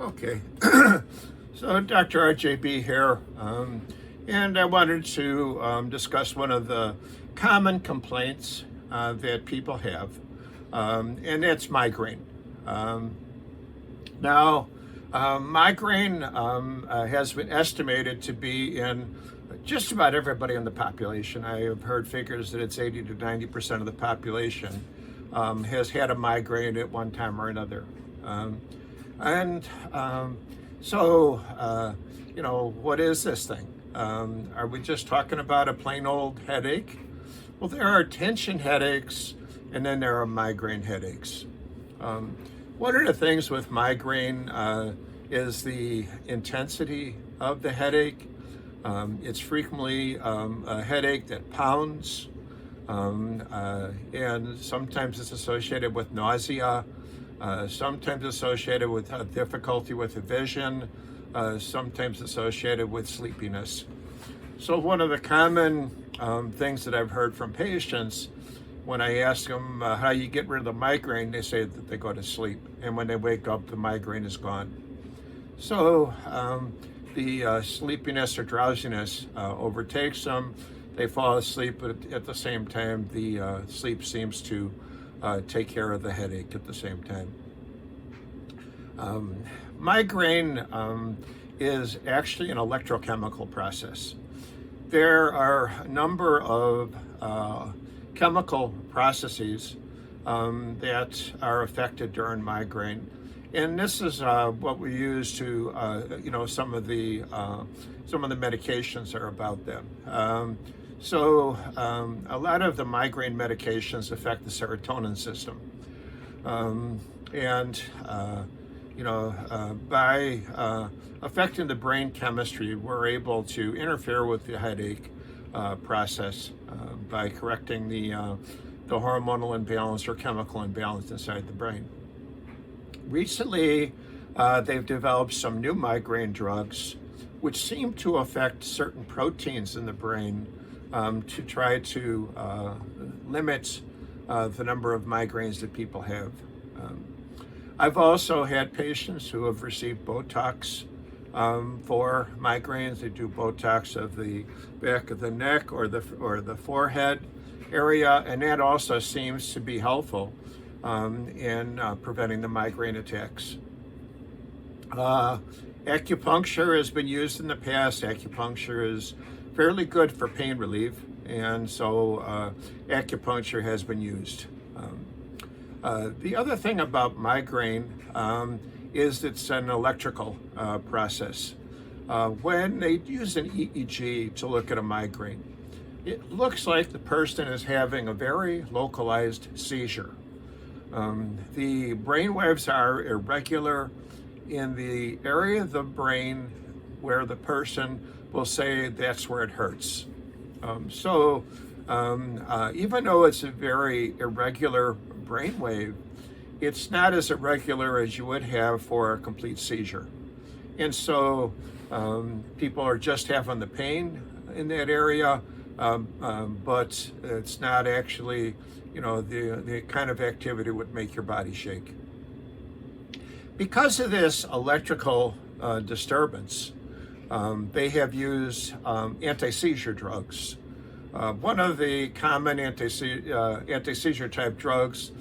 Okay, so Dr. RJB here, and I wanted to discuss one of the common complaints that people have, and that's migraine. Um, Migraine has been estimated to be in just about everybody in the population. I have heard figures that it's 80 to 90% of the population has had a migraine at one time or another. And so, what is this thing? Are we just talking about a plain old headache? Well, there are tension headaches, and then there are migraine headaches. One of the things with migraine is the intensity of the headache. It's frequently a headache that pounds, and sometimes it's associated with nausea. Sometimes associated with difficulty with the vision, sometimes associated with sleepiness. So one of the common things that I've heard from patients when I ask them how you get rid of the migraine, they say that they go to sleep, and when they wake up, the migraine is gone. So the sleepiness or drowsiness overtakes them. They fall asleep, but at the same time, the sleep seems to take care of the headache at the same time. Migraine is actually an electrochemical process. There are a number of chemical processes that are affected during migraine, and this is what we use to, some of the medications are about them. So a lot of the migraine medications affect the serotonin system. By affecting the brain chemistry, we're able to interfere with the headache process by correcting the hormonal imbalance or chemical imbalance inside the brain. Recently, they've developed some new migraine drugs which seem to affect certain proteins in the brain to try to limit the number of migraines that people have. I've also had patients who have received Botox for migraines. They do Botox of the back of the neck or the forehead area, and that also seems to be helpful in preventing the migraine attacks. Acupuncture has been used in the past. Acupuncture is fairly good for pain relief, and so acupuncture has been used. The other thing about migraine is it's an electrical process. When they use an EEG to look at a migraine, it looks like the person is having a very localized seizure. The brain waves are irregular in the area of the brain where the person will say that's where it hurts. Even though it's a very irregular brainwave, it's not as irregular as you would have for a complete seizure. And so people are just having the pain in that area, but it's not actually, the kind of activity would make your body shake. Because of this electrical disturbance, they have used anti-seizure drugs. One of the common anti-seizure type drugs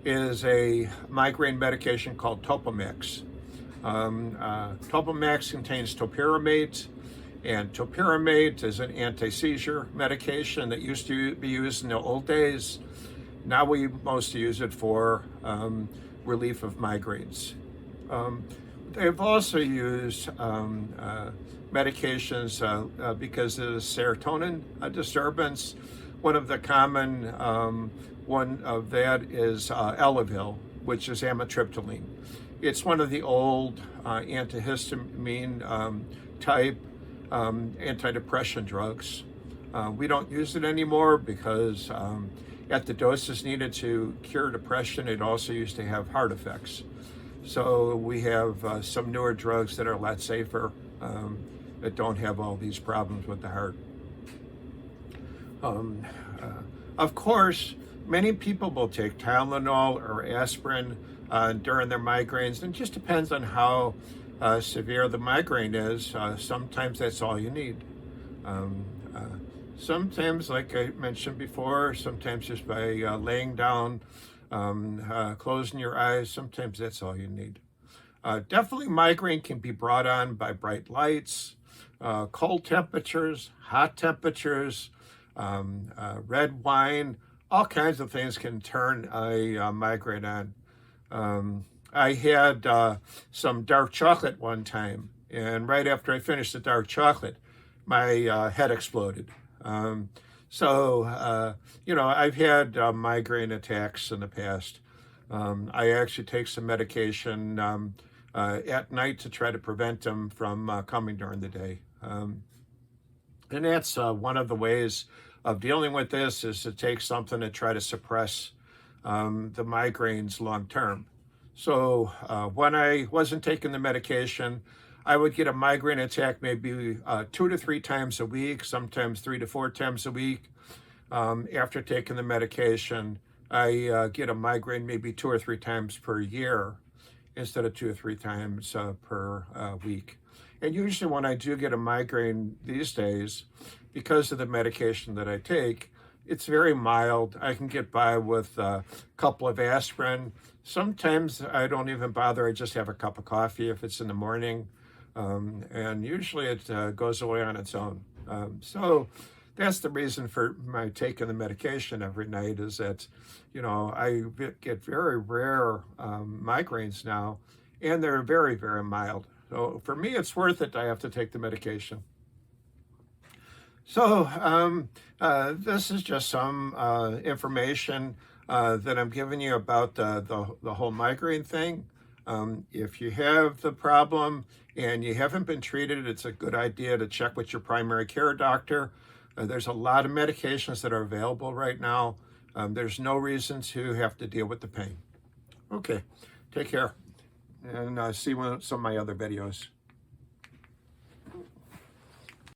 is a migraine medication called Topamax. Topamax contains topiramate, and topiramate is an anti-seizure medication that used to be used in the old days. Now we mostly use it for relief of migraines. They've also used medications because of the serotonin disturbance. One of the common one of that is alleviate, which is amitriptyline. It's one of the old antihistamine type antidepressant drugs. We don't use it anymore because at the doses needed to cure depression, it also used to have heart effects. So we have some newer drugs that are a lot safer, that don't have all these problems with the heart. Of course, many people will take Tylenol or aspirin during their migraines, and it just depends on how severe the migraine is, sometimes that's all you need. Um, uh, Sometimes, like I mentioned before, sometimes just by laying down, closing your eyes, sometimes that's all you need. Definitely migraine can be brought on by bright lights, cold temperatures, hot temperatures, red wine, all kinds of things can turn a migraine on. I had some dark chocolate one time, and right after I finished the dark chocolate, my head exploded. Um, I've had migraine attacks in the past. I actually take some medication at night to try to prevent them from coming during the day. And that's one of the ways of dealing with this, is to take something to try to suppress the migraines long term. So when I wasn't taking the medication, I would get a migraine attack maybe 2 to 3 times a week, sometimes 3 to 4 times a week. After taking the medication, I get a migraine maybe 2 or 3 times per year instead of 2 or 3 times per week. And usually when I do get a migraine these days, because of the medication that I take, it's very mild. I can get by with a couple of aspirin. Sometimes I don't even bother. I just have a cup of coffee if it's in the morning. And usually it goes away on its own. So that's the reason for my taking the medication every night, is that, I get very rare migraines now, and they're very, very mild. So for me, it's worth it. I have to take the medication. So this is just some information that I'm giving you about the whole migraine thing. If you have the problem and you haven't been treated, it's a good idea to check with your primary care doctor. There's a lot of medications that are available right now. There's no reason to have to deal with the pain. Okay, take care, and see you in some of my other videos.